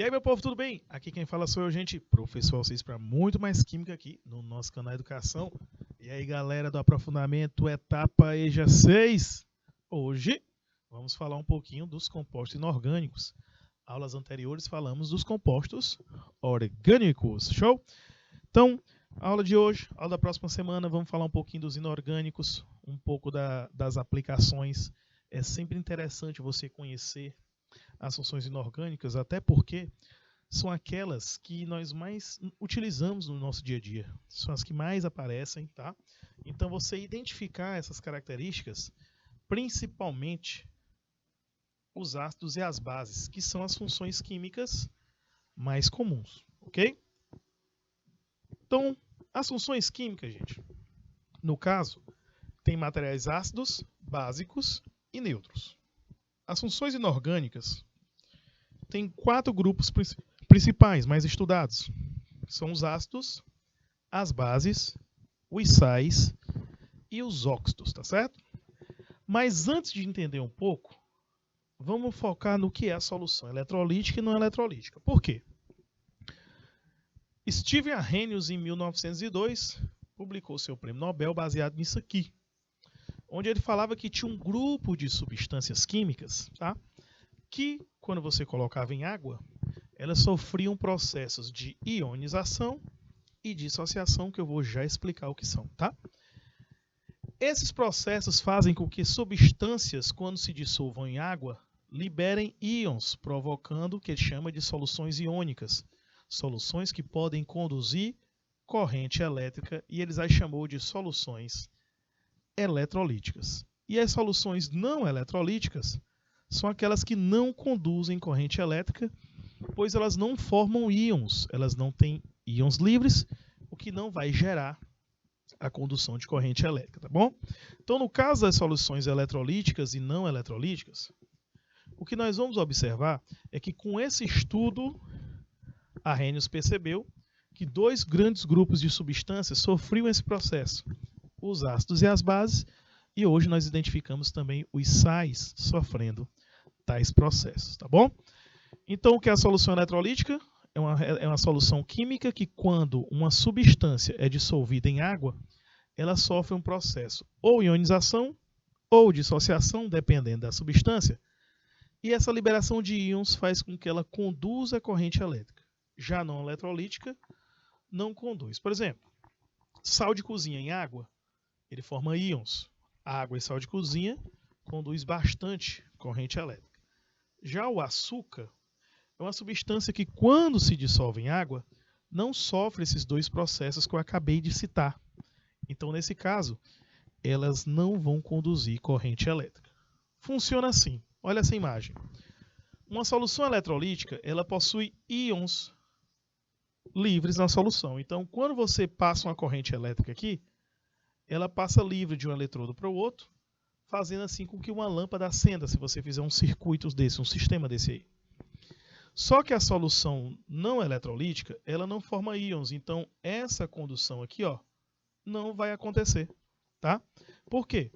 aí, meu povo, tudo bem? Aqui quem fala sou eu, gente, professor Alcides, para muito mais química aqui no nosso canal Educação. E aí, galera do aprofundamento, etapa EJA 6. Hoje vamos falar um pouquinho dos compostos inorgânicos. Aulas anteriores falamos dos compostos orgânicos, show? Então, a aula de hoje, aula da próxima semana, vamos falar um pouquinho dos inorgânicos, um pouco das aplicações. É sempre interessante você conhecer as funções inorgânicas, até porque são aquelas que nós mais utilizamos no nosso dia a dia. São as que mais aparecem, tá? Então, você identificar essas características, principalmente os ácidos e as bases, que são as funções químicas mais comuns, ok? Então, as funções químicas, gente, no caso, tem materiais ácidos, básicos e neutros. As funções inorgânicas têm 4 grupos principais, mais estudados. São os ácidos, as bases, os sais e os óxidos, tá certo? Mas antes de entender um pouco, vamos focar no que é a solução eletrolítica e não eletrolítica. Por quê? Stephen Arrhenius, em 1902, publicou seu prêmio Nobel baseado nisso aqui, onde ele falava que tinha um grupo de substâncias químicas, tá? Que, quando você colocava em água, elas sofriam processos de ionização e dissociação, que eu vou já explicar o que são, tá? Esses processos fazem com que substâncias, quando se dissolvam em água, liberem íons, provocando o que ele chama de soluções iônicas, soluções que podem conduzir corrente elétrica, e eles as chamou de soluções eletrolíticas. E as soluções não eletrolíticas são aquelas que não conduzem corrente elétrica, pois elas não formam íons, elas não têm íons livres, o que não vai gerar a condução de corrente elétrica, tá bom? Então, no caso das soluções eletrolíticas e não eletrolíticas, o que nós vamos observar é que com esse estudo, Arrhenius percebeu que 2 grandes grupos de substâncias sofriam esse processo, os ácidos e as bases, e hoje nós identificamos também os sais sofrendo tais processos, tá bom? Então, o que é a solução eletrolítica? É uma solução química que, quando uma substância é dissolvida em água, ela sofre um processo ou ionização ou dissociação, dependendo da substância, e essa liberação de íons faz com que ela conduza a corrente elétrica. Já não eletrolítica, não conduz. Por exemplo, sal de cozinha em água, ele forma íons. Água e sal de cozinha conduz bastante corrente elétrica. Já o açúcar é uma substância que, quando se dissolve em água, não sofre esses 2 processos que eu acabei de citar. Então, nesse caso, elas não vão conduzir corrente elétrica. Funciona assim. Olha essa imagem. Uma solução eletrolítica, ela possui íons livres na solução. Então, quando você passa uma corrente elétrica aqui, ela passa livre de um eletrodo para o outro, fazendo assim com que uma lâmpada acenda, se você fizer um circuito desse, um sistema desse aí. Só que a solução não eletrolítica, ela não forma íons, então essa condução aqui, ó, não vai acontecer, tá? Por quê?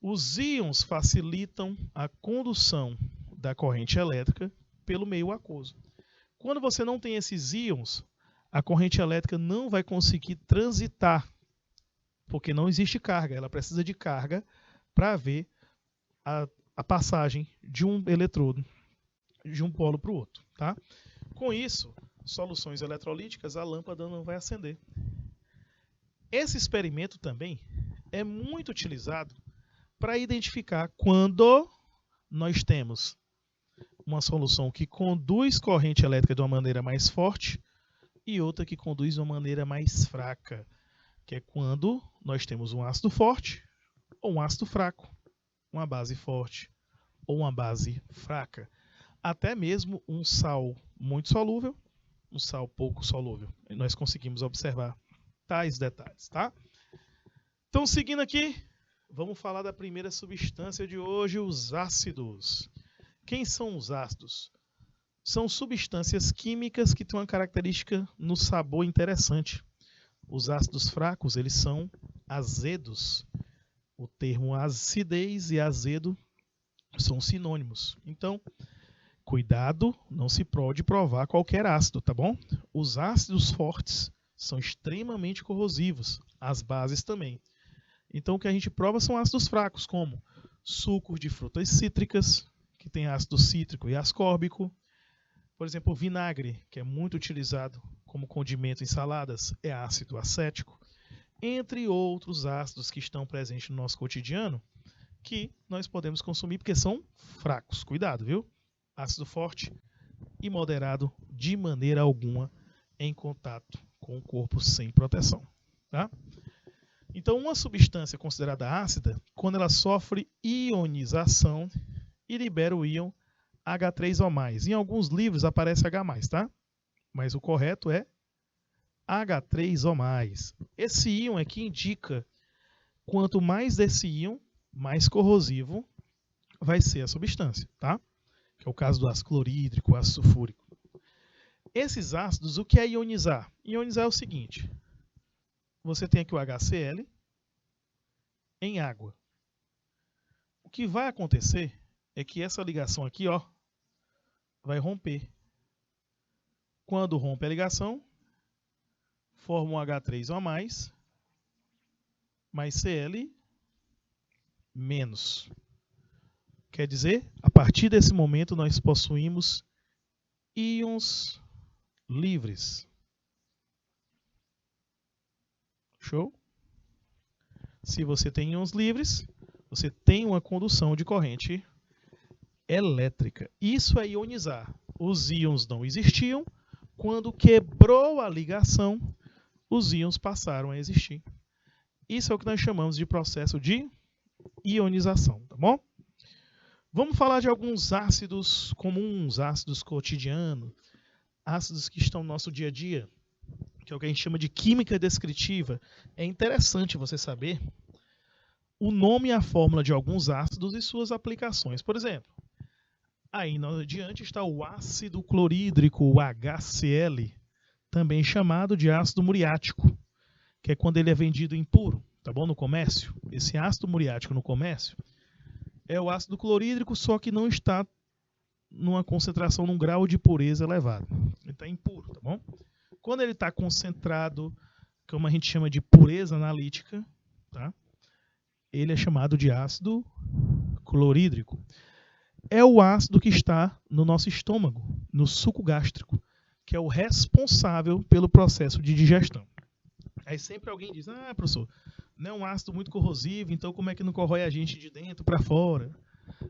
Os íons facilitam a condução da corrente elétrica pelo meio aquoso. Quando você não tem esses íons, a corrente elétrica não vai conseguir transitar, porque não existe carga, ela precisa de carga para haver a passagem de um eletrodo de um polo para o outro, tá? Com isso, soluções eletrolíticas, a lâmpada não vai acender. Esse experimento também é muito utilizado para identificar quando nós temos uma solução que conduz corrente elétrica de uma maneira mais forte e outra que conduz de uma maneira mais fraca, que é quando nós temos um ácido forte ou um ácido fraco, uma base forte ou uma base fraca. Até mesmo um sal muito solúvel, um sal pouco solúvel. Nós conseguimos observar tais detalhes, tá? Então, seguindo aqui, vamos falar da primeira substância de hoje, os ácidos. Quem são os ácidos? São substâncias químicas que têm uma característica no sabor interessante. Os ácidos fracos, eles são azedos. O termo acidez e azedo são sinônimos. Então, Cuidado, não se pode provar qualquer ácido, tá bom? Os ácidos fortes são extremamente corrosivos, as bases também. Então o que a gente prova são ácidos fracos, como sucos de frutas cítricas, que tem ácido cítrico e ascórbico. Por exemplo, o vinagre, que é muito utilizado como condimento em saladas, é ácido acético. Entre outros ácidos que estão presentes no nosso cotidiano, que nós podemos consumir porque são fracos. Cuidado, viu? Ácido forte e moderado de maneira alguma em contato com o corpo sem proteção. Tá? Então, uma substância considerada ácida, quando ela sofre ionização e libera o íon H3O+. Em alguns livros aparece H+, tá? Mas o correto é H3O+. Esse íon é que indica quanto mais desse íon, mais corrosivo vai ser a substância, tá? Que é o caso do ácido clorídrico, ácido sulfúrico. Esses ácidos, o que é ionizar? Ionizar é o seguinte: você tem aqui o HCl em água. O que vai acontecer é que essa ligação aqui, ó, vai romper. Quando rompe a ligação, forma um H3O+, mais Cl menos. Quer dizer, a partir desse momento nós possuímos íons livres. Show? Se você tem íons livres, você tem uma condução de corrente elétrica. Isso é ionizar. Os íons não existiam. Quando quebrou a ligação, os íons passaram a existir. Isso é o que nós chamamos de processo de ionização, tá bom? Vamos falar de alguns ácidos comuns, ácidos cotidianos, ácidos que estão no nosso dia a dia, que é o que a gente chama de química descritiva. É interessante você saber o nome e a fórmula de alguns ácidos e suas aplicações. Por exemplo, aí adiante está o ácido clorídrico, o HCl, também chamado de ácido muriático, que é quando ele é vendido impuro, tá bom? No comércio. Esse ácido muriático no comércio é o ácido clorídrico, só que não está numa concentração, num grau de pureza elevado. Ele está impuro, tá bom? Quando ele está concentrado, como a gente chama de pureza analítica, tá? Ele é chamado de ácido clorídrico. É o ácido que está no nosso estômago, no suco gástrico, que é o responsável pelo processo de digestão. Aí sempre alguém diz: ah, professor, não é um ácido muito corrosivo, então como é que não corrói a gente de dentro para fora?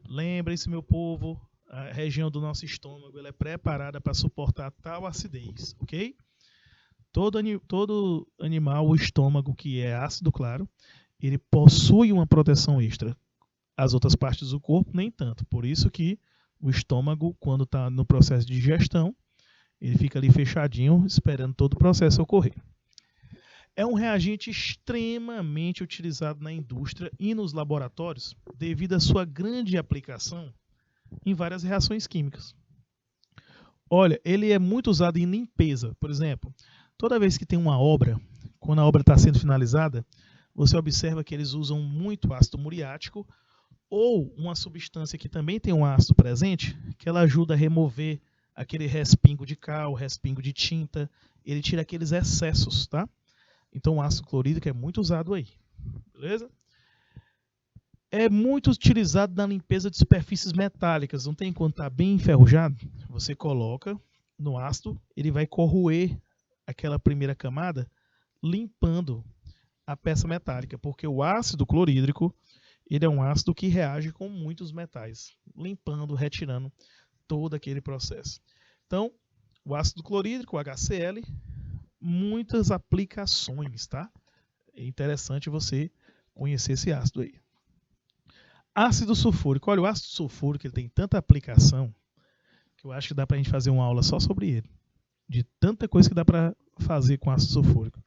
Lembrem-se, meu povo, a região do nosso estômago ela é preparada para suportar tal acidez, ok? Todo animal, o estômago, que é ácido claro, ele possui uma proteção extra. As outras partes do corpo, nem tanto. Por isso que o estômago, quando está no processo de digestão, ele fica ali fechadinho, esperando todo o processo ocorrer. É um reagente extremamente utilizado na indústria e nos laboratórios devido à sua grande aplicação em várias reações químicas. Olha, ele é muito usado em limpeza. Por exemplo, toda vez que tem uma obra, quando a obra está sendo finalizada, você observa que eles usam muito ácido muriático ou uma substância que também tem um ácido presente, que ela ajuda a remover aquele respingo de cal, respingo de tinta, ele tira aqueles excessos, tá? Então o ácido clorídrico é muito usado aí, beleza? É muito utilizado na limpeza de superfícies metálicas, não tem quando está bem enferrujado? Você coloca no ácido, ele vai corroer aquela primeira camada, limpando a peça metálica, porque o ácido clorídrico ele é um ácido que reage com muitos metais, limpando, retirando todo aquele processo. Então, o ácido clorídrico, o HCl, muitas aplicações, tá? É interessante você conhecer esse ácido aí. Ácido sulfúrico. Olha, o ácido sulfúrico ele tem tanta aplicação que eu acho que dá para a gente fazer uma aula só sobre ele. De tanta coisa que dá para fazer com ácido sulfúrico.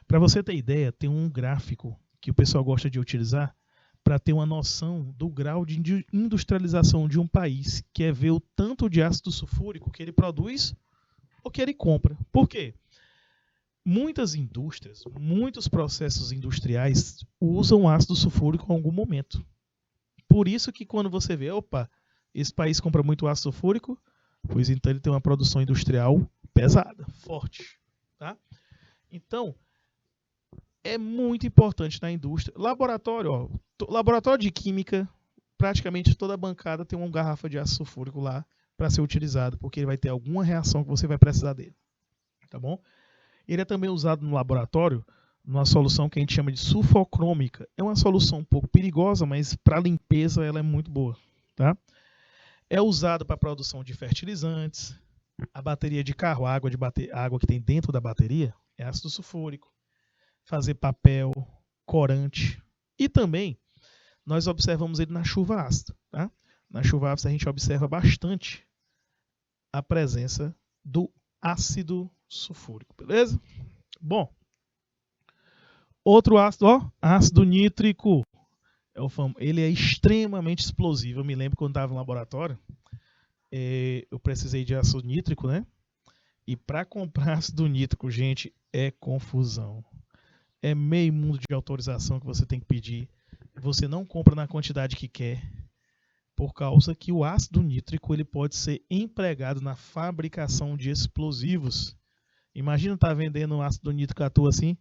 Para você ter ideia, tem um gráfico que o pessoal gosta de utilizar para ter uma noção do grau de industrialização de um país, que é ver o tanto de ácido sulfúrico que ele produz ou que ele compra. Por quê? Muitas indústrias, muitos processos industriais usam ácido sulfúrico em algum momento. Por isso que quando você vê, opa, esse país compra muito ácido sulfúrico, Pois então ele tem uma produção industrial pesada, forte. Tá? Então, é muito importante na indústria. Laboratório, ó, laboratório de química, praticamente toda bancada tem uma garrafa de ácido sulfúrico lá para ser utilizado, porque ele vai ter alguma reação que você vai precisar dele. Tá bom? Ele é também usado no laboratório numa solução que a gente chama de sulfocrômica. É uma solução um pouco perigosa, mas para limpeza ela é muito boa. Tá? É usado para a produção de fertilizantes. A bateria de carro, a água que tem dentro da bateria é ácido sulfúrico. Fazer papel, corante. E também nós observamos ele na chuva ácida. Tá? Na chuva ácida a gente observa bastante a presença do ácido sulfúrico, beleza? Bom, outro ácido, ó, ácido nítrico. Ele é extremamente explosivo. Eu me lembro quando estava no laboratório, eu precisei de ácido nítrico, né? E para comprar ácido nítrico, gente, é confusão. É meio mundo de autorização que você tem que pedir. Você não compra na quantidade que quer, por causa que o ácido nítrico ele pode ser empregado na fabricação de explosivos. Imagina estar vendendo ácido nítrico à toa assim,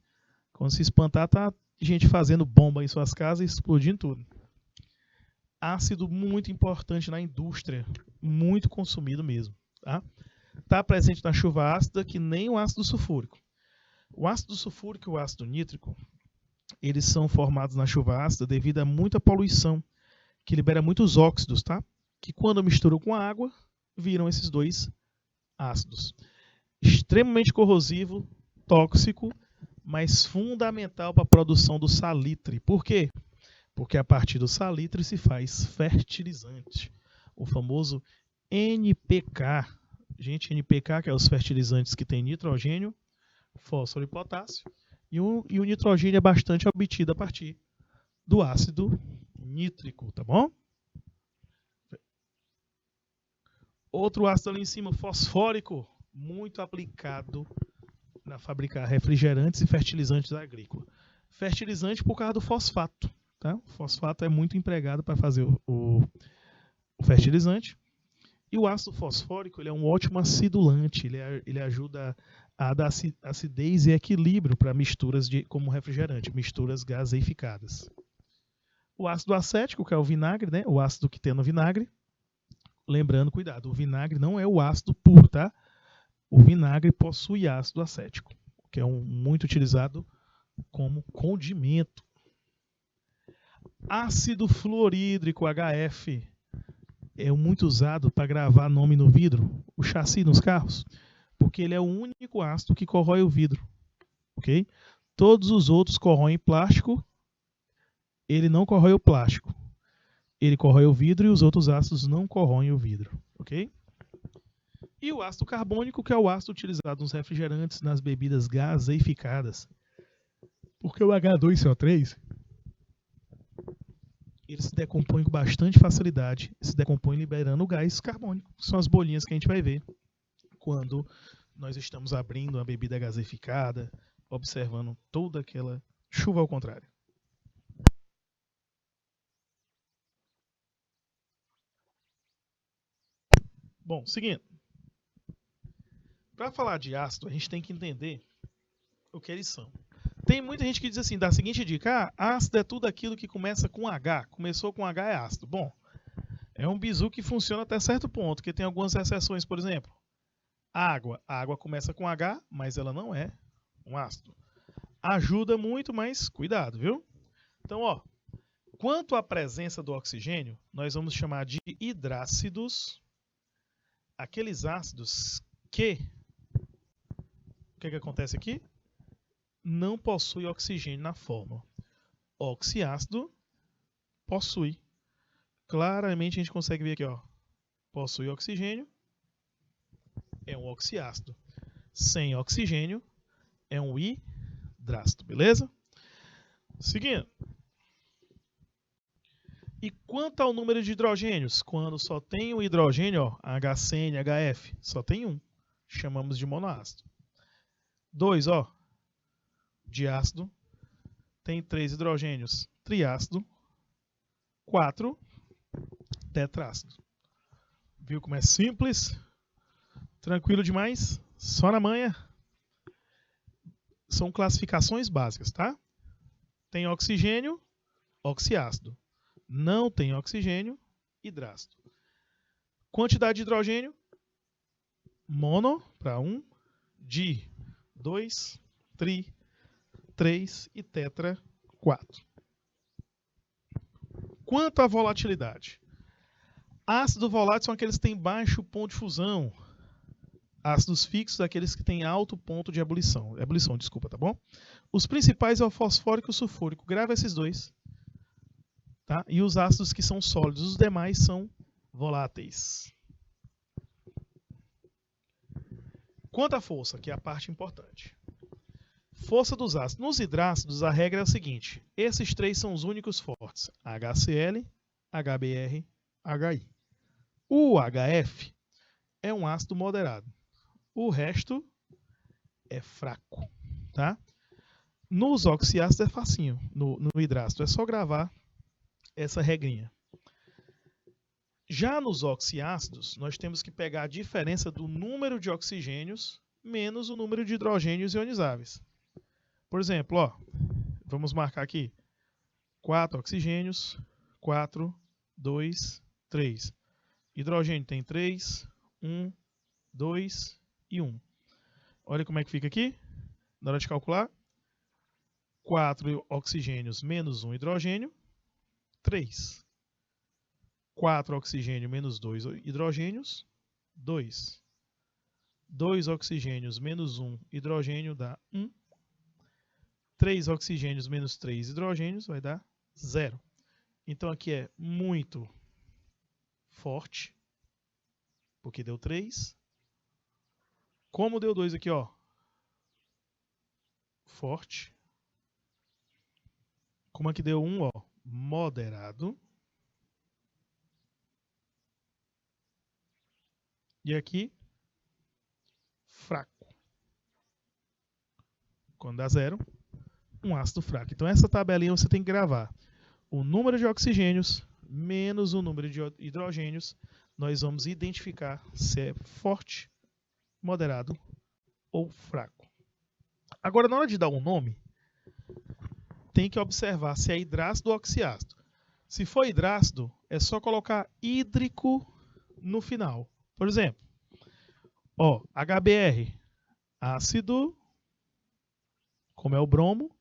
quando se espantar, tá gente fazendo bomba em suas casas e explodindo tudo. Ácido muito importante na indústria, muito consumido mesmo. Tá presente na chuva ácida que nem o ácido sulfúrico. O ácido sulfúrico e o ácido nítrico, eles são formados na chuva ácida devido a muita poluição, que libera muitos óxidos, tá? Que quando misturam com a água, viram esses dois ácidos. Extremamente corrosivo, tóxico, mas fundamental para a produção do salitre. Por quê? Porque a partir do salitre se faz fertilizante. O famoso NPK. Gente, NPK, que é os fertilizantes que tem nitrogênio, fósforo e potássio. E o nitrogênio é bastante obtido a partir do ácido nítrico, tá bom? Outro ácido ali em cima, fosfórico, muito aplicado na fabricar refrigerantes e fertilizantes agrícolas. Fertilizante por causa do fosfato. Tá? O fosfato é muito empregado para fazer o fertilizante. E o ácido fosfórico ele é um ótimo acidulante. Ele ajuda a dar acidez e equilíbrio para misturas como refrigerante, misturas gaseificadas. O ácido acético, que é o vinagre, né? O ácido que tem no vinagre. Lembrando, cuidado, o vinagre não é o ácido puro, tá? O vinagre possui ácido acético, que é muito utilizado como condimento. Ácido fluorídrico, HF, é muito usado para gravar nome no vidro, o chassi nos carros, porque ele é o único ácido que corrói o vidro. Ok? Todos os outros corroem plástico, ele não corrói o plástico. Ele corrói o vidro e os outros ácidos não corroem o vidro. Ok? E o ácido carbônico, que é o ácido utilizado nos refrigerantes, nas bebidas gaseificadas. Porque o H2CO3 ele se decompõe com bastante facilidade, se decompõe liberando o gás carbônico, que são as bolinhas que a gente vai ver quando nós estamos abrindo uma bebida gaseificada, observando toda aquela chuva ao contrário. Bom, seguindo. Para falar de ácido, a gente tem que entender o que eles são. Tem muita gente que diz assim, da seguinte dica, ácido é tudo aquilo que começa com H. Começou com H é ácido. Bom, é um bizu que funciona até certo ponto, que tem algumas exceções, por exemplo, água. A água começa com H, mas ela não é um ácido. Ajuda muito, mas cuidado, viu? Então, ó, quanto à presença do oxigênio, nós vamos chamar de hidrácidos, aqueles ácidos que... O que acontece aqui? Não possui oxigênio na fórmula. Oxiácido possui. Claramente a gente consegue ver aqui, ó. Possui oxigênio, é um oxiácido. Sem oxigênio, é um hidrácido, beleza? Seguindo. E quanto ao número de hidrogênios? Quando só tem um hidrogênio, ó, HCN, HF, só tem um. Chamamos de monoácido. 2, ó. Diácido, tem 3 hidrogênios, triácido, 4 tetrácido. Viu como é simples? Tranquilo demais? Só na manhã? São classificações básicas, tá? Tem oxigênio, oxiácido. Não tem oxigênio, hidrácido. Quantidade de hidrogênio, mono para 1, di 2, tri 3 e tetra 4. Quanto à volatilidade? Ácidos voláteis são aqueles que têm baixo ponto de fusão. Ácidos fixos, aqueles que têm alto ponto de ebulição. Ebulição, desculpa, tá bom? Os principais é o fosfórico e o sulfúrico. Grava esses dois. Tá? E os ácidos que são sólidos. Os demais são voláteis. Quanto à força, que é a parte importante. Força dos ácidos. Nos hidrácidos, a regra é a seguinte. Esses três são os únicos fortes. HCl, HBr, HI. O HF é um ácido moderado. O resto é fraco. Tá? Nos oxiácidos é facinho. No hidrácido é só gravar essa regrinha. Já nos oxiácidos, nós temos que pegar a diferença do número de oxigênios menos o número de hidrogênios ionizáveis. Por exemplo, ó, vamos marcar aqui 4 oxigênios, 4, 2, 3. Hidrogênio tem 3, 1, 2 e 1. Olha como é que fica aqui. Na hora de calcular, 4 oxigênios menos 1 hidrogênio, 3. 4 oxigênio menos 2 hidrogênios, 2. 2 oxigênios menos 1 hidrogênio dá 1. 3 oxigênios menos 3 hidrogênios vai dar 0. Então aqui é muito forte, porque deu 3. Como deu 2 aqui, ó, forte. Como aqui deu 1, ó, moderado. E aqui, fraco. Quando dá 0, um ácido fraco. Então essa tabelinha você tem que gravar. O número de oxigênios menos o número de hidrogênios, nós vamos identificar se é forte, moderado ou fraco. Agora, na hora de dar um nome, tem que observar se é hidrácido ou oxiácido. Se for hidrácido, é só colocar hídrico no final. Por exemplo, ó, HBr, ácido, como é o bromo,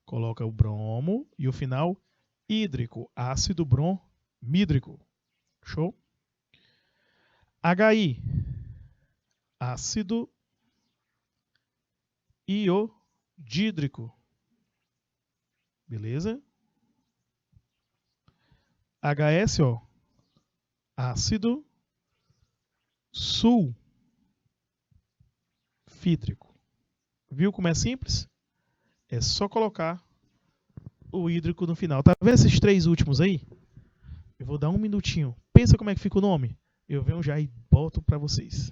coloca o bromo e o final hídrico, ácido bromídrico. Show? HI, ácido iodídrico. Beleza? HS, ó, ácido sulfídrico. Viu como é simples? É só colocar o hídrico no final. Tá vendo esses três últimos aí? Eu vou dar um minutinho. Pensa como é que fica o nome. Eu venho já e boto para vocês.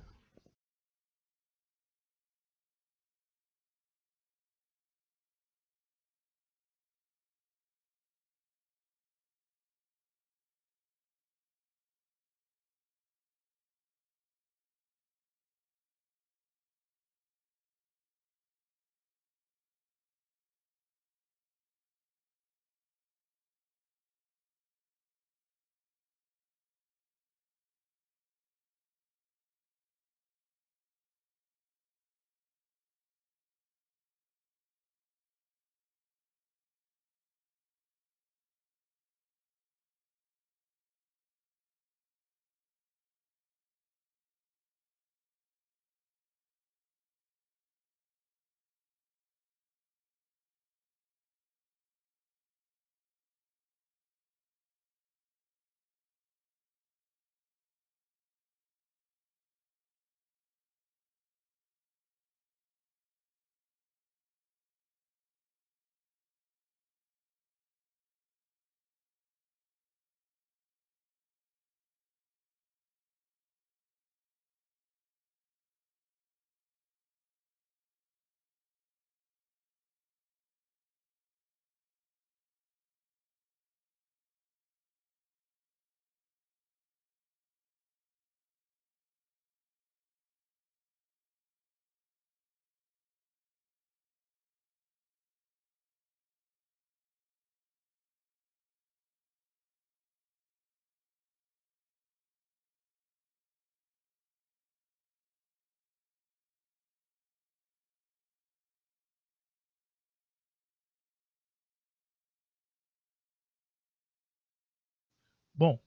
Bom,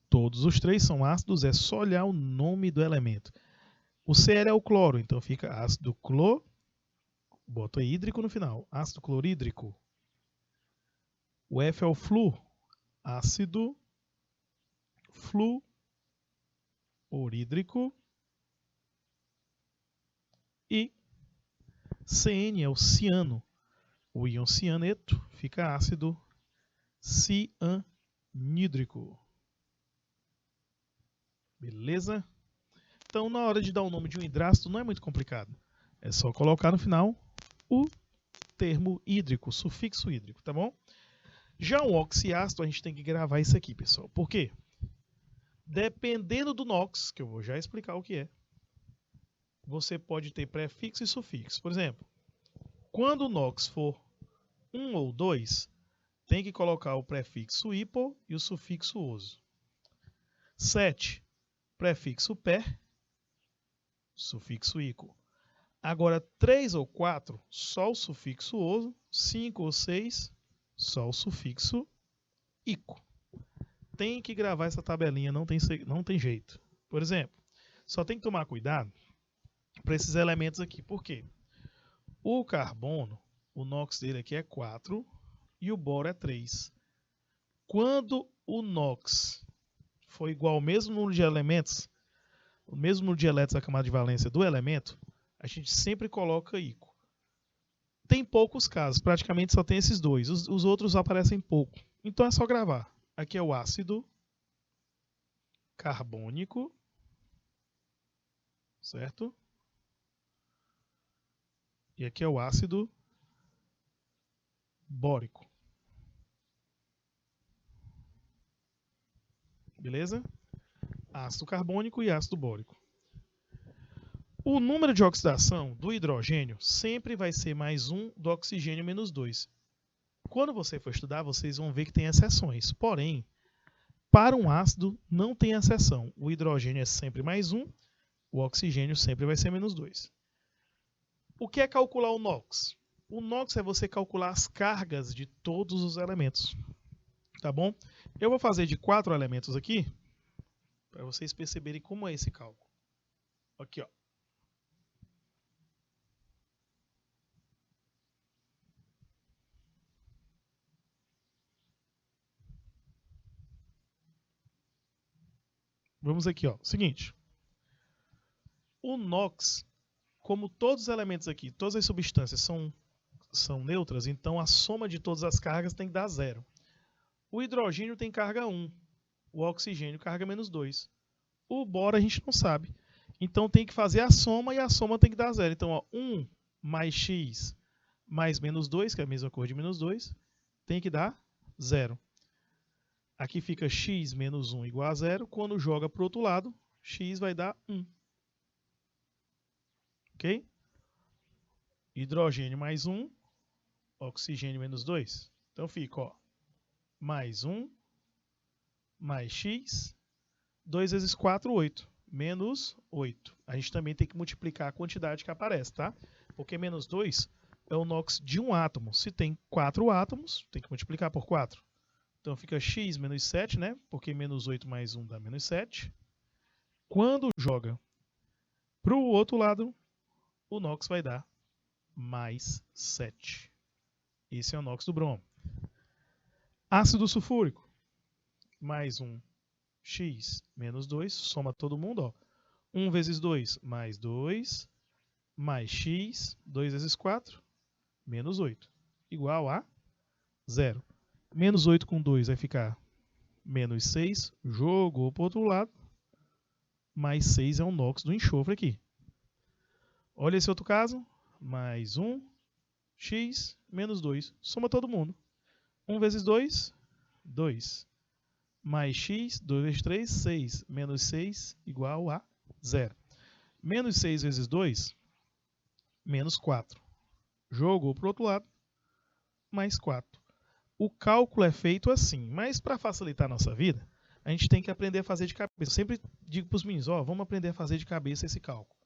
todos os três são ácidos, é só olhar o nome do elemento. O Cl é o cloro, então fica ácido clor, bota hídrico no final, ácido clorídrico. O F é o flu, ácido fluorídrico. E Cn é o ciano. O íon cianeto fica ácido cianídrico. Beleza? Então, na hora de dar o nome de um hidrácido, não é muito complicado. É só colocar no final o termo hídrico, o sufixo hídrico, tá bom? Já um oxiácido, a gente tem que gravar isso aqui, pessoal. Por quê? Dependendo do NOx, que eu vou já explicar o que é, você pode ter prefixo e sufixo. Por exemplo, quando o NOx for 1 ou 2, tem que colocar o prefixo hipo e o sufixo oso. 7, prefixo per, sufixo ico. Agora, 3 ou 4, só o sufixo oso. 5 ou 6, só o sufixo ico. Tem que gravar essa tabelinha, não tem jeito. Por exemplo, só tem que tomar cuidado para esses elementos aqui. Por quê? O carbono, o NOx dele aqui é 4 e o boro é 3. Quando o NOx for igual ao mesmo número de elementos, o mesmo número de elétrons da camada de valência do elemento, a gente sempre coloca ico. Tem poucos casos, praticamente só tem esses dois. Os outros aparecem pouco. Então é só gravar. Aqui é o ácido carbônico, certo? E aqui é o ácido bórico. Beleza? Ácido carbônico e ácido bórico. O número de oxidação do hidrogênio sempre vai ser mais 1 do oxigênio menos 2. Quando você for estudar, vocês vão ver que tem exceções. Porém, para um ácido não tem exceção. O hidrogênio é sempre mais 1, o oxigênio sempre vai ser menos 2. O que é calcular o NOx? O NOx é você calcular as cargas de todos os elementos. Tá bom? Eu vou fazer de 4 elementos aqui, para vocês perceberem como é esse cálculo. Aqui, ó. Vamos aqui, ó. Seguinte. O NOx, como todos os elementos aqui, todas as substâncias são neutras, então a soma de todas as cargas tem que dar 0. O hidrogênio tem carga 1, o oxigênio carga menos 2. O boro a gente não sabe. Então tem que fazer a soma e a soma tem que dar 0. Então, ó, 1 mais x mais menos 2, que é a mesma coisa de menos 2, tem que dar 0. Aqui fica x menos 1 igual a 0. Quando joga para o outro lado, x vai dar 1. Ok? Hidrogênio mais 1, oxigênio menos 2. Então fica, ó, mais 1, mais x, 2 vezes 4, 8. Menos 8. A gente também tem que multiplicar a quantidade que aparece, tá? Porque menos 2 é o NOx de um átomo. Se tem 4 átomos, tem que multiplicar por 4. Então fica x menos 7, né? Porque menos 8 mais 1 dá menos 7. Quando joga para o outro lado, o NOx vai dar mais 7. Esse é o NOx do bromo. Ácido sulfúrico, mais 1, x menos 2, soma todo mundo, ó. 1 vezes 2, mais 2, mais x, 2 vezes 4, menos 8, igual a 0. Menos 8 com 2 vai ficar menos 6, jogou para o outro lado, mais 6 é o NOx do enxofre aqui. Olha esse outro caso, mais 1, x, menos 2, soma todo mundo. 1 vezes 2, 2. Mais x, 2 vezes 3, 6. Menos 6, igual a 0. Menos 6 vezes 2, menos 4. Jogou para o outro lado, mais 4. O cálculo é feito assim, mas para facilitar a nossa vida, a gente tem que aprender a fazer de cabeça. Eu sempre digo para os meninos, ó, vamos aprender a fazer de cabeça esse cálculo.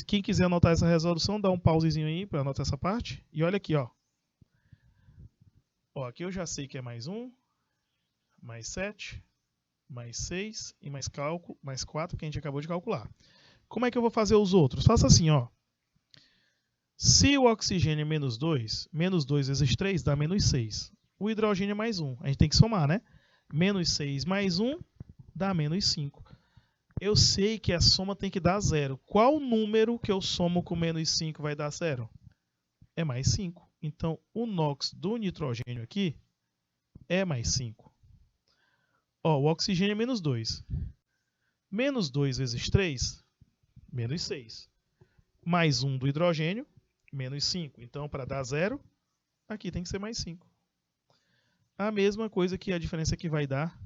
Quem quiser anotar essa resolução, dá um pausezinho aí para anotar essa parte. E olha aqui, ó. Ó, aqui eu já sei que é mais 1, mais 7, mais 6 e mais 4 que a gente acabou de calcular. Como é que eu vou fazer os outros? Faça assim, ó. Se o oxigênio é menos 2 vezes 3 dá menos 6. O hidrogênio é mais 1. A gente tem que somar, né? Menos 6 mais 1 dá menos 5. Eu sei que a soma tem que dar 0. Qual número que eu somo com menos 5 vai dar 0? É mais 5. Então, o NOx do nitrogênio aqui é mais 5. Ó, o oxigênio é menos 2. Menos 2 vezes 3, menos 6. Mais 1 do hidrogênio, menos 5. Então, para dar 0, aqui tem que ser mais 5. A mesma coisa que a diferença aqui vai dar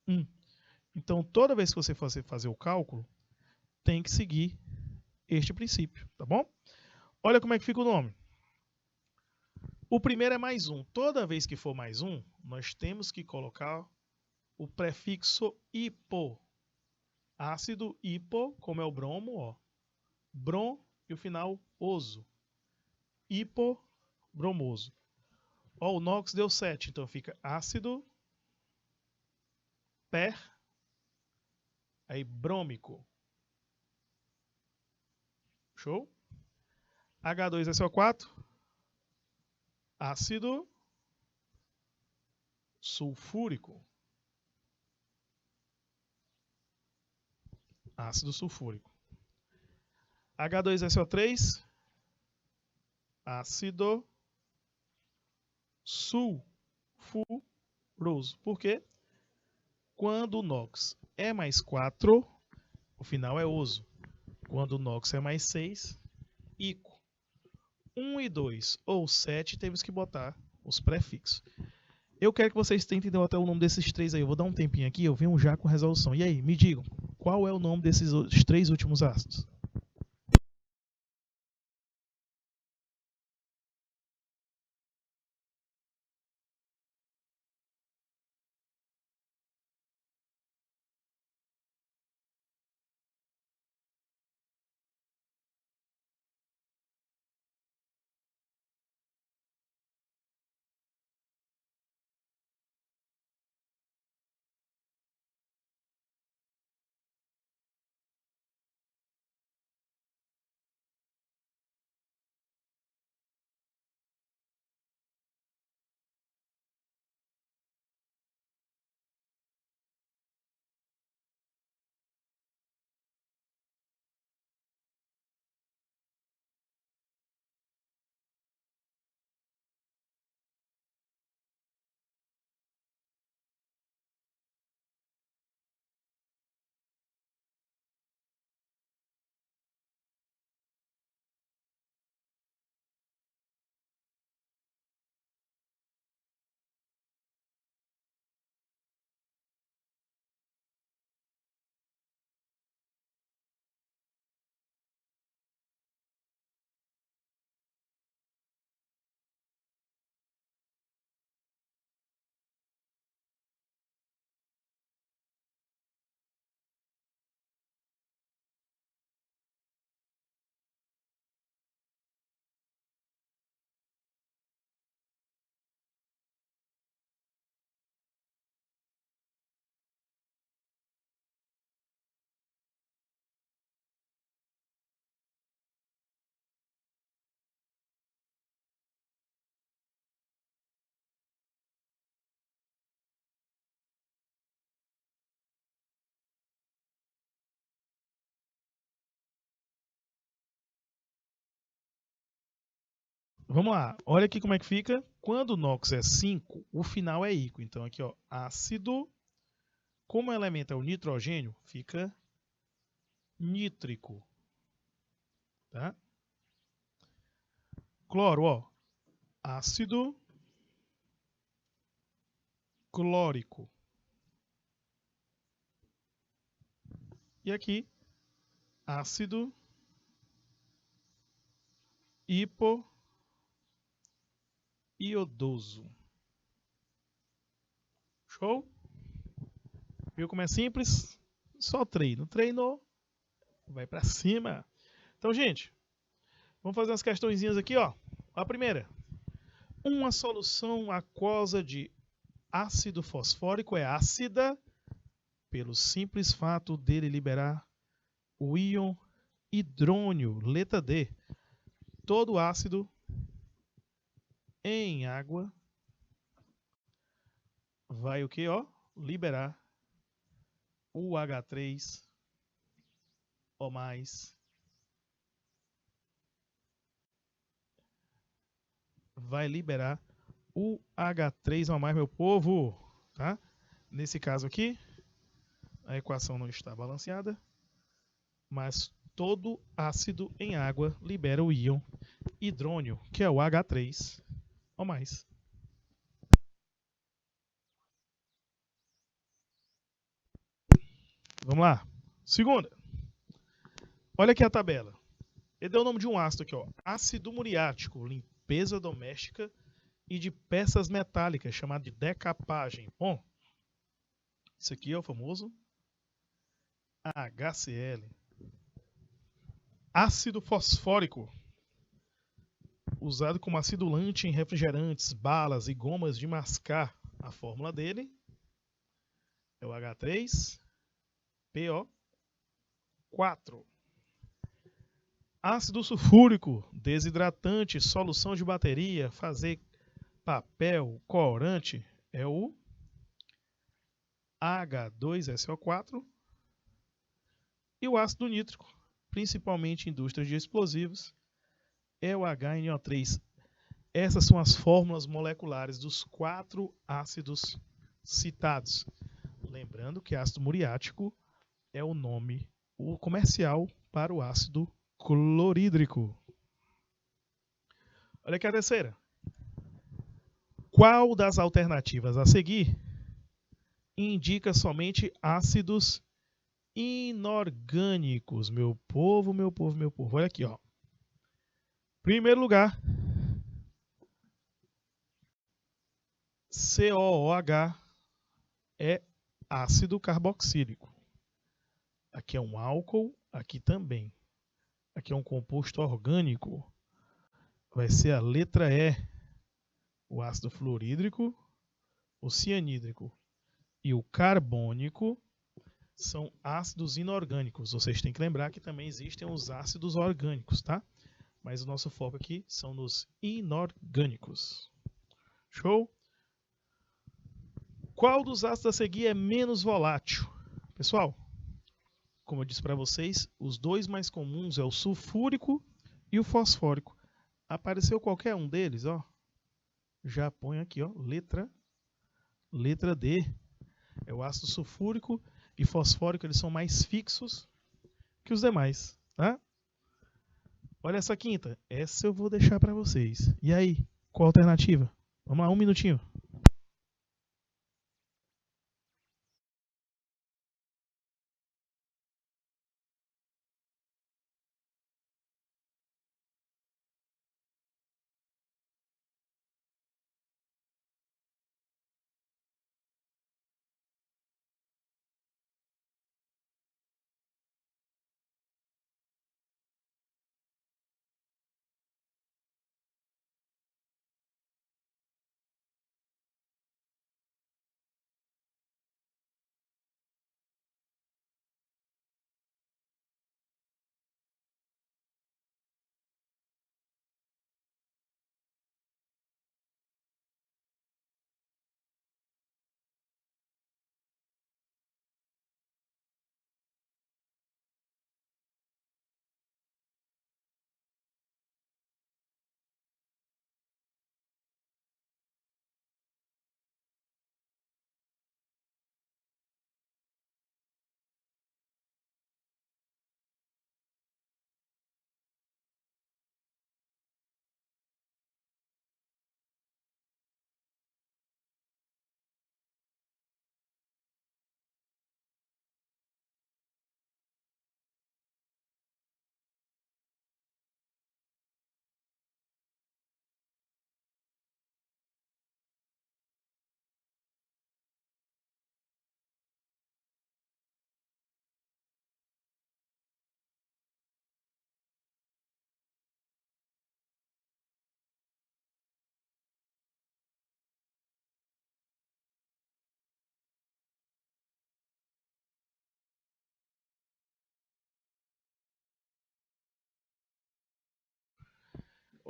1. Então, toda vez que você for fazer o cálculo, tem que seguir este princípio, tá bom? Olha como é que fica o nome. O primeiro é mais 1. Toda vez que for mais 1, nós temos que colocar o prefixo hipo. Ácido hipo, como é o bromo, ó. Brom e o final oso. Hipobromoso. Ó, o NOx deu 7, então fica ácido aí brômico. Show? H2SO4, ácido sulfúrico. Ácido sulfúrico. H2SO3, ácido sulfuroso. Por quê? Quando o NOx é mais 4, o final é oso. Quando o NOx é mais 6, ico. 1 e 2 ou 7, temos que botar os prefixos. Eu quero que vocês tentem até o nome desses 3 aí. Eu vou dar um tempinho aqui, eu venho já com resolução. E aí, me digam, qual é o nome desses 3 últimos ácidos? Vamos lá, olha aqui como é que fica. Quando o NOx é 5, o final é ico. Então aqui, ó, ácido, como o elemento é o nitrogênio, fica nítrico. Tá? Cloro, ó, ácido clórico. E aqui, ácido hipoiodoso. Show? Viu como é simples? Só treino. Treinou, vai para cima. Então, gente, vamos fazer umas questõezinhas aqui, ó. A primeira. Uma solução aquosa de ácido fosfórico é ácida pelo simples fato dele liberar o íon hidrônio, letra D. Todo ácido em água vai o que, ó? Liberar o H3 ou mais. Vai liberar o H3 ou mais, meu povo, tá? Nesse caso aqui, a equação não está balanceada, mas todo ácido em água libera o íon hidrônio, que é o H3 ou mais. Vamos lá. Segunda. Olha aqui a tabela. Ele deu o nome de um ácido aqui, ó. Ácido muriático, limpeza doméstica e de peças metálicas, chamado de decapagem. Bom, isso aqui é o famoso HCl. Ácido fosfórico, usado como acidulante em refrigerantes, balas e gomas de mascar. A fórmula dele é o H3PO4. Ácido sulfúrico, desidratante, solução de bateria, fazer papel, corante, é o H2SO4. E o ácido nítrico, principalmente em indústrias de explosivos, é o HNO3. Essas são as fórmulas moleculares dos 4 ácidos citados. Lembrando que ácido muriático é o nome comercial para o ácido clorídrico. Olha aqui a terceira. Qual das alternativas a seguir indica somente ácidos inorgânicos? Meu povo, meu povo, meu povo. Olha aqui, ó. Primeiro lugar, COOH é ácido carboxílico. Aqui é um álcool, aqui também. Aqui é um composto orgânico. Vai ser a letra E. O ácido fluorídrico, o cianídrico e o carbônico são ácidos inorgânicos. Vocês têm que lembrar que também existem os ácidos orgânicos, tá? Mas o nosso foco aqui são nos inorgânicos. Show? Qual dos ácidos a seguir é menos volátil? Pessoal, como eu disse para vocês, os dois mais comuns é o sulfúrico e o fosfórico. Apareceu qualquer um deles, ó, já põe aqui, ó, letra D. É o ácido sulfúrico e fosfórico, eles são mais fixos que os demais, tá? Olha essa quinta, essa eu vou deixar para vocês. E aí, qual a alternativa? Vamos lá, um minutinho.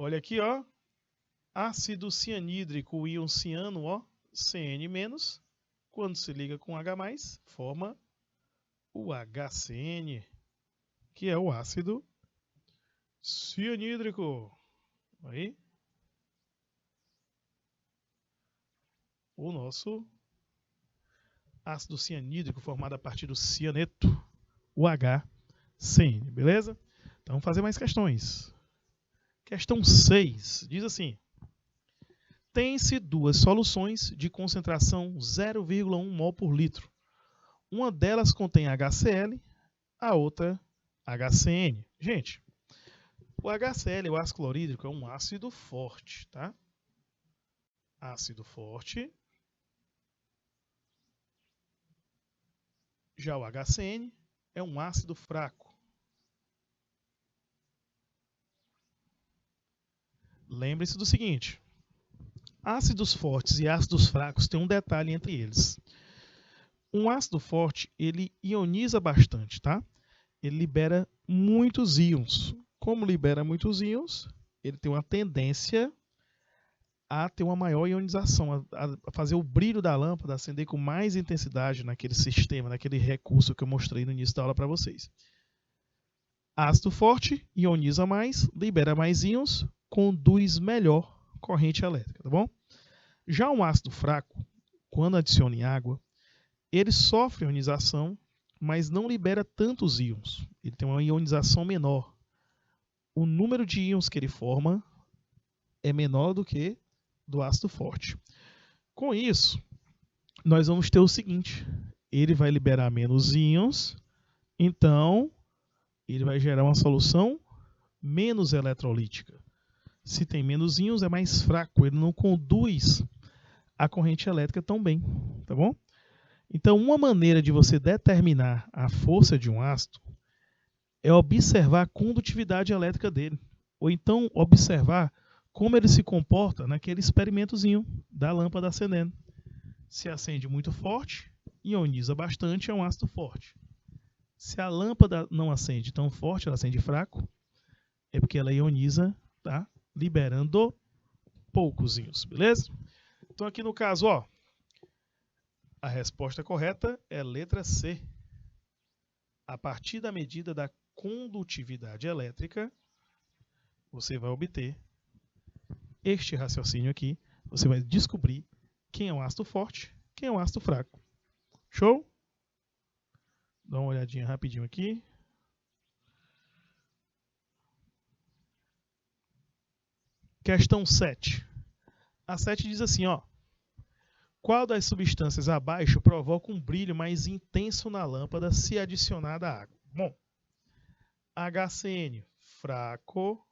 Olha aqui, ó. Ácido cianídrico, o íon ciano, ó, CN-, quando se liga com H+, forma o HCN, que é o ácido cianídrico. Aí, o nosso ácido cianídrico formado a partir do cianeto, o HCN, beleza? Então, vamos fazer mais questões. Questão 6, diz assim: tem-se duas soluções de concentração 0,1 mol por litro. Uma delas contém HCl, a outra HCN. Gente, o HCl, o ácido clorídrico, é um ácido forte, tá? Ácido forte. Já o HCN é um ácido fraco. Lembre-se do seguinte: ácidos fortes e ácidos fracos têm um detalhe entre eles. Um ácido forte, ele ioniza bastante, tá? Ele libera muitos íons. Como libera muitos íons, ele tem uma tendência a ter uma maior ionização, a fazer o brilho da lâmpada acender com mais intensidade naquele sistema, naquele recurso que eu mostrei no início da aula para vocês. Ácido forte ioniza mais, libera mais íons, conduz melhor corrente elétrica, tá bom? Já um ácido fraco, quando adiciona em água, ele sofre ionização, mas não libera tantos íons. Ele tem uma ionização menor. O número de íons que ele forma é menor do que do ácido forte. Com isso, nós vamos ter o seguinte: ele vai liberar menos íons, então ele vai gerar uma solução menos eletrolítica. Se tem menos íons, é mais fraco, ele não conduz a corrente elétrica tão bem, tá bom? Então, uma maneira de você determinar a força de um ácido é observar a condutividade elétrica dele, ou então observar como ele se comporta naquele experimentozinho da lâmpada acendendo. Se acende muito forte, ioniza bastante, é um ácido forte. Se a lâmpada não acende tão forte, ela acende fraco, é porque ela ioniza, tá? Liberando poucos íons, beleza? Então aqui no caso, ó, a resposta correta é letra C. A partir da medida da condutividade elétrica, você vai obter este raciocínio aqui. Você vai descobrir quem é um ácido forte, quem é um ácido fraco. Show? Dá uma olhadinha rapidinho aqui. Questão 7. A 7 diz assim, ó: qual das substâncias abaixo provoca um brilho mais intenso na lâmpada se adicionada à água? Bom, HCN, fraco,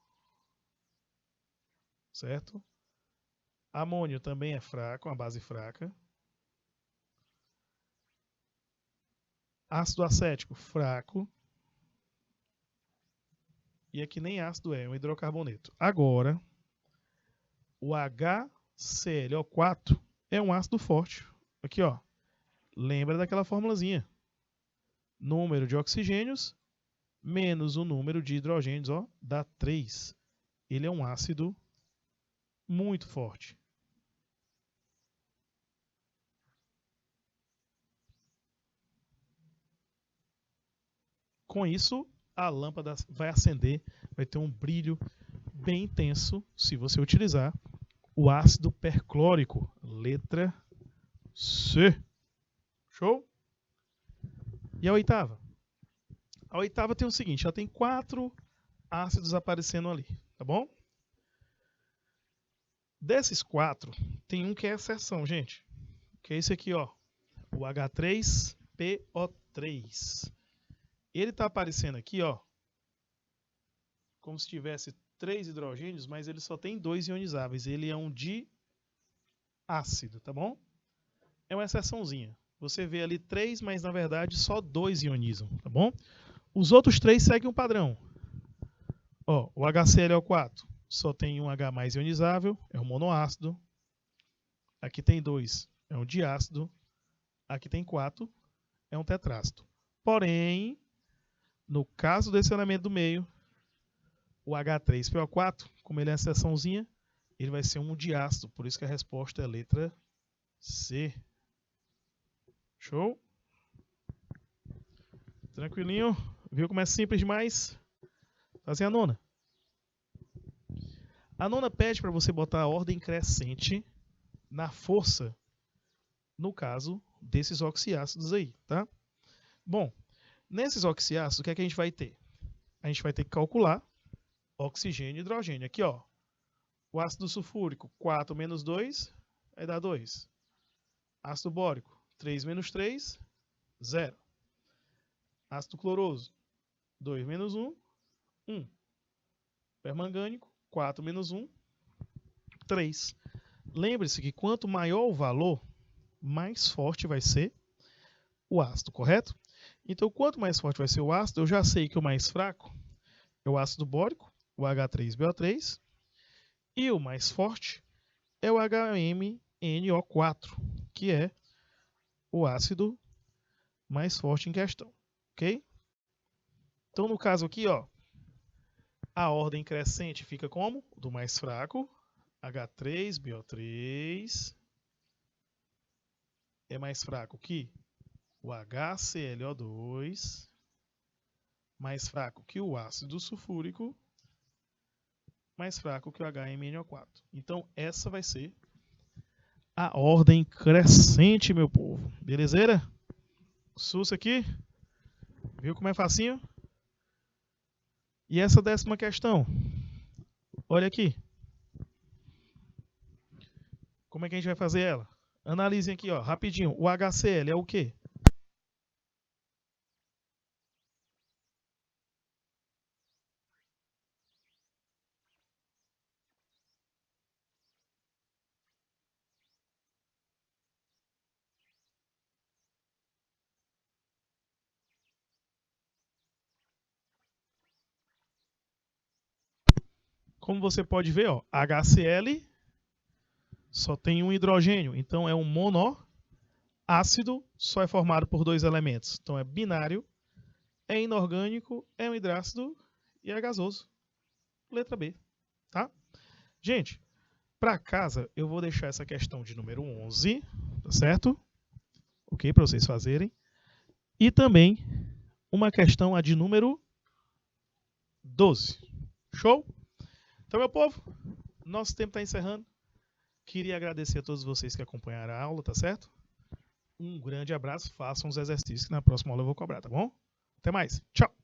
certo? Amônio também é fraco, uma base fraca. Ácido acético, fraco. E aqui nem ácido é um hidrocarboneto. Agora, o HClO4 é um ácido forte. Aqui, ó. Lembra daquela formulazinha. Número de oxigênios menos o número de hidrogênios, ó, dá 3. Ele é um ácido muito forte. Com isso, a lâmpada vai acender, vai ter um brilho bem intenso se você utilizar o ácido perclórico, letra C. Show? E a oitava? A oitava tem o seguinte, ela tem 4 ácidos aparecendo ali, tá bom? Desses 4, tem um que é exceção, gente, que é esse aqui, ó, o H3PO3. Ele está aparecendo aqui, ó, como se tivesse 3 hidrogênios, mas ele só tem 2 ionizáveis. Ele é um diácido, tá bom? É uma exceçãozinha. Você vê ali 3, mas na verdade só 2 ionizam, tá bom? Os outros 3 seguem um padrão. Ó, o HClO4 só tem um H+ ionizável, é um monoácido. Aqui tem 2, é um diácido. Aqui tem 4, é um tetrácido. Porém, no caso desse elemento do meio, O H3PO4, como ele é essa seçãozinha, ele vai ser um diácido, por isso que a resposta é a letra C. Show? Tranquilinho? Viu como é simples demais? Fazer a nona. A nona pede para você botar a ordem crescente na força, no caso desses oxiácidos aí, tá? Bom, nesses oxiácidos, o que é que a gente vai ter? A gente vai ter que calcular oxigênio e hidrogênio. Aqui, ó, o ácido sulfúrico, 4 menos 2, vai dar 2. Ácido bórico, 3 menos 3, 0. Ácido cloroso, 2 menos 1, 1. Permangânico, 4 menos 1, 3. Lembre-se que quanto maior o valor, mais forte vai ser o ácido, correto? Então, quanto mais forte vai ser o ácido, eu já sei que o mais fraco é o ácido bórico, o H3BO3, e o mais forte é o HMNO4, que é o ácido mais forte em questão, ok? Então, no caso aqui, ó, a ordem crescente fica como? Do mais fraco, H3BO3 é mais fraco que o HClO2, mais fraco que o ácido sulfúrico, mais fraco que o HMNO4. Então, essa vai ser a ordem crescente, meu povo. Belezeira? Sussa aqui. Viu como é facinho? E essa 10ª questão? Olha aqui. Como é que a gente vai fazer ela? Analisem aqui, ó, rapidinho. O HCl é o quê? Como você pode ver, ó, HCl só tem um hidrogênio, então é um monoácido, só é formado por 2 elementos. Então é binário, é inorgânico, é um hidrácido e é gasoso. Letra B, tá? Gente, para casa eu vou deixar essa questão de número 11, tá certo? Ok, para vocês fazerem. E também uma questão a de número 12. Show? Então, meu povo, nosso tempo está encerrando. Queria agradecer a todos vocês que acompanharam a aula, tá certo? Um grande abraço, façam os exercícios que na próxima aula eu vou cobrar, tá bom? Até mais, tchau!